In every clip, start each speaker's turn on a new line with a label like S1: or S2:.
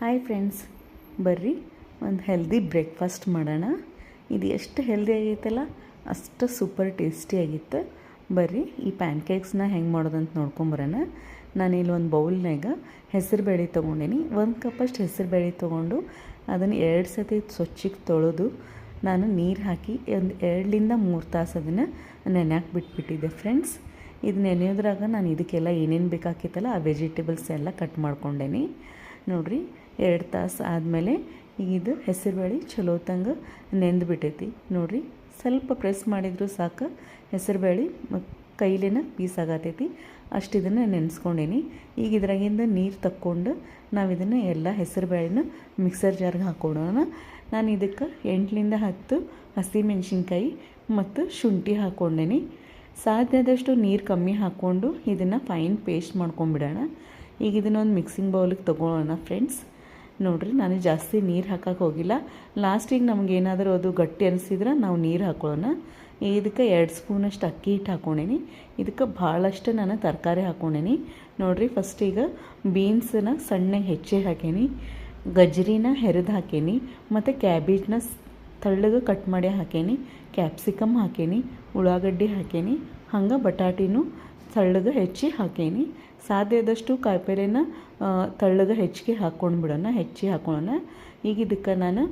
S1: Hi friends, ಬರ್ರಿ ಒಂದು healthy breakfast ಮಾಡೋಣ. ಇದು ಎಷ್ಟು ಹೆಲ್ದಿ ಆಗೈತಲ್ಲ ಅಷ್ಟು ಸೂಪರ್ ಟೇಸ್ಟಿ ಆಗಿತ್ತು. ಬರ್ರಿ ಈ ಪ್ಯಾನ್ಕೇಕ್ಸ್ನ ಹೆಂಗೆ ಮಾಡೋದಂತ ನೋಡ್ಕೊಂಬರೋಣ. ನಾನಿಲ್ಲಿ ಒಂದು ಬೌಲ್ನಾಗ ಹೆಸರು ಬೇಳೆ ತೊಗೊಂಡೀನಿ. 1 ಕಪ್ಪಷ್ಟು ಹೆಸರು ಬೇಳೆ ತೊಗೊಂಡು ಅದನ್ನು 2 ಸತಿ ಸ್ವಚ್ಛಗೆ ತೊಳೆದು ನಾನು ನೀರು ಹಾಕಿ ಒಂದು 2-3 ತಾಸು ಅದನ್ನು ನೆನೆಯಾಕೆ ಬಿಟ್ಬಿಟ್ಟಿದ್ದೆ ಫ್ರೆಂಡ್ಸ್. ಇದು ನೆನೆಯೋದ್ರಾಗ ನಾನು ಇದಕ್ಕೆಲ್ಲ ಏನೇನು ಬೇಕಾಗಿತ್ತಲ್ಲ ಆ ವೆಜಿಟೇಬಲ್ಸ್ ಎಲ್ಲ ಕಟ್ ಮಾಡ್ಕೊಂಡೇನಿ. ನೋಡಿರಿ 2 ತಾಸು ಆದಮೇಲೆ ಈಗ ಇದು ಹೆಸರುಬೇಳೆ ಚಲೋ ತಂಗ ನೆಂದುಬಿಟ್ಟೈತಿ. ನೋಡಿರಿ ಸ್ವಲ್ಪ ಪ್ರೆಸ್ ಮಾಡಿದರೂ ಸಾಕು ಹೆಸರುಬೇಳೆ ಕೈಲೇನ ಪೀಸ್ ಆಗತೈತಿ. ಅಷ್ಟು ಇದನ್ನು ನೆನೆಸ್ಕೊಂಡೇನಿ. ಈಗ ಇದ್ರಾಗಿಂದ ನೀರು ತಕ್ಕೊಂಡು ನಾವು ಇದನ್ನು ಎಲ್ಲ ಹೆಸರುಬೇಳೆನ ಮಿಕ್ಸರ್ ಜಾರ್ಗೆ ಹಾಕ್ಕೊಡೋಣ. ನಾನು ಇದಕ್ಕೆ 8-10 ಹಸಿಮೆಣ್ಸಿನ್ಕಾಯಿ ಮತ್ತು ಶುಂಠಿ ಹಾಕ್ಕೊಂಡೇನಿ. ಸಾಧ್ಯದಷ್ಟು ನೀರು ಕಮ್ಮಿ ಹಾಕ್ಕೊಂಡು ಇದನ್ನು ಫೈನ್ ಪೇಸ್ಟ್ ಮಾಡ್ಕೊಂಬಿಡೋಣ. ಈಗ ಇದನ್ನೊಂದು ಮಿಕ್ಸಿಂಗ್ ಬೌಲಿಗೆ ತೊಗೊಳ್ಳೋಣ ಫ್ರೆಂಡ್ಸ್. ನೋಡಿರಿ ನಾನು ಜಾಸ್ತಿ ನೀರು ಹಾಕೋಕ್ಕೆ ಹೋಗಿಲ್ಲ. ಲಾಸ್ಟಿಗೆ ನಮಗೇನಾದರೂ ಅದು ಗಟ್ಟಿ ಅನಿಸಿದ್ರೆ ನಾವು ನೀರು ಹಾಕೊಳ್ಳೋಣ. ಇದಕ್ಕೆ 2 ಸ್ಪೂನಷ್ಟು ಅಕ್ಕಿ ಹಿಟ್ಟು ಹಾಕ್ಕೊಂಡೇನಿ. ಇದಕ್ಕೆ ಭಾಳಷ್ಟು ನಾನು ತರಕಾರಿ ಹಾಕ್ಕೊಂಡೇನಿ. ನೋಡಿರಿ ಫಸ್ಟ್ ಈಗ ಬೀನ್ಸನ್ನ ಸಣ್ಣಗೆ ಹೆಚ್ಚಿ ಹಾಕೀನಿ, ಗಜ್ರಿನ ಹೆರಿದು ಹಾಕೀನಿ, ಮತ್ತು ಕ್ಯಾಬೇಜ್ನ ತಳ್ಳಗೆ ಕಟ್ ಮಾಡಿ ಹಾಕೀನಿ, ಕ್ಯಾಪ್ಸಿಕಮ್ ಹಾಕೀನಿ, ಉಳ್ಳಾಗಡ್ಡಿ ಹಾಕೀನಿ, ಹಂಗೆ ಬಟಾಟಿನೂ ತಳ್ಳಗೆ ಹೆಚ್ಚಿ ಹಾಕೀನಿ. ಸಾಧ್ಯದಷ್ಟು ಕಾಯಿಪಲ್ಯನ ತಳ್ಳಗೆ ಹೆಚ್ಚಿಗೆ ಹಾಕ್ಕೊಳ್ಳೋಣ. ಈಗ ಇದಕ್ಕೆ ನಾನು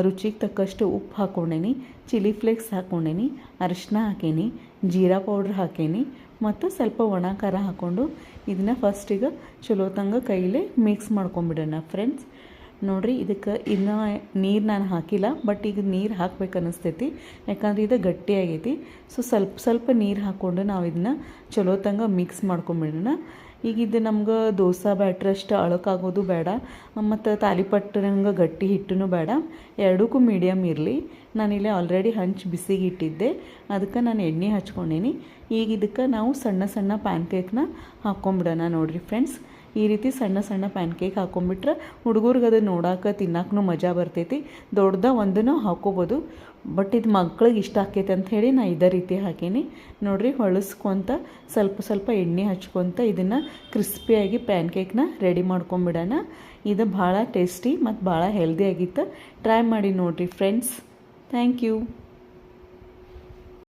S1: ರುಚಿಗೆ ತಕ್ಕಷ್ಟು ಉಪ್ಪು ಹಾಕ್ಕೊಂಡೇನಿ, ಚಿಲ್ಲಿ ಫ್ಲೇಕ್ಸ್ ಹಾಕ್ಕೊಂಡೇನಿ, ಅರಿಶಿನ ಹಾಕೀನಿ, ಜೀರಾ ಪೌಡ್ರ್ ಹಾಕೀನಿ ಮತ್ತು ಸ್ವಲ್ಪ ಒಣ ಖಾರ ಹಾಕ್ಕೊಂಡು ಇದನ್ನು ಫಸ್ಟಿಗೆ ಚಲೋ ತಂಗ ಕೈಲೇ ಮಿಕ್ಸ್ ಮಾಡ್ಕೊಂಬಿಡೋಣ ಫ್ರೆಂಡ್ಸ್. ನೋಡಿರಿ ಇದಕ್ಕೆ ಇನ್ನೂ ನೀರು ನಾನು ಹಾಕಿಲ್ಲ, ಬಟ್ ಈಗ ನೀರು ಹಾಕ್ಬೇಕು ಅನ್ನಿಸ್ತೈತಿ, ಯಾಕಂದ್ರೆ ಇದು ಗಟ್ಟಿ ಆಗೈತಿ. ಸೊ ಸ್ವಲ್ಪ ನೀರು ಹಾಕ್ಕೊಂಡು ನಾವು ಇದನ್ನ ಚಲೋ ತಂಗ ಮಿಕ್ಸ್ ಮಾಡ್ಕೊಂಬಿಡೋಣ. ಈಗ ಇದು ನಮ್ಗೆ ದೋಸೆ ಬ್ಯಾಟ್ರಿ ಅಷ್ಟು ಅಳಕಾಗೋದು ಬೇಡ, ಮತ್ತು ತಾಲಿಪಟ್ಟಂಗೆ ಗಟ್ಟಿ ಹಿಟ್ಟೂ ಬೇಡ, ಎರಡಕ್ಕೂ ಮೀಡಿಯಮ್ ಇರಲಿ. ನಾನಿಲ್ಲಿ ಆಲ್ರೆಡಿ ಹಂಚಿ ಬಿಸಿಗೆ ಇಟ್ಟಿದ್ದೆ, ಅದಕ್ಕೆ ನಾನು ಎಣ್ಣೆ ಹಚ್ಕೊಂಡೀನಿ. ಈಗ ಇದಕ್ಕೆ ನಾವು ಸಣ್ಣ ಸಣ್ಣ ಪ್ಯಾನ್ಕೇಕ್ನ ಹಾಕ್ಕೊಂಬಿಡೋಣ. ನೋಡಿರಿ ಫ್ರೆಂಡ್ಸ್, ಈ ರೀತಿ ಸಣ್ಣ ಸಣ್ಣ ಪ್ಯಾನ್ಕೇಕ್ ಹಾಕ್ಕೊಂಬಿಟ್ರೆ ಹುಡುಗರಿಗೆ ಅದು ನೋಡೋಕೆ ತಿನ್ನಕ್ಕೂ ಮಜಾ ಬರ್ತೈತಿ. ದೊಡ್ಡದ ಒಂದನ್ನು ಹಾಕ್ಕೋಬೋದು, ಬಟ್ ಇದು ಮಕ್ಳಿಗೆ ಇಷ್ಟ ಆಕೈತೆ ಅಂತ ಹೇಳಿ ನಾನು ಇದೇ ರೀತಿ ಹಾಕೀನಿ. ನೋಡಿರಿ ಹೊಳಸ್ಕೊತ ಸ್ವಲ್ಪ ಎಣ್ಣೆ ಹಚ್ಕೊತ ಇದನ್ನು ಕ್ರಿಸ್ಪಿಯಾಗಿ ಪ್ಯಾನ್ಕೇಕ್ನ ರೆಡಿ ಮಾಡ್ಕೊಂಬಿಡೋಣ. ಇದು ಭಾಳ ಟೇಸ್ಟಿ ಮತ್ತು ಭಾಳ ಹೆಲ್ದಿ ಆಗಿತ್ತು. ಟ್ರೈ ಮಾಡಿ ನೋಡಿರಿ ಫ್ರೆಂಡ್ಸ್. Thank you.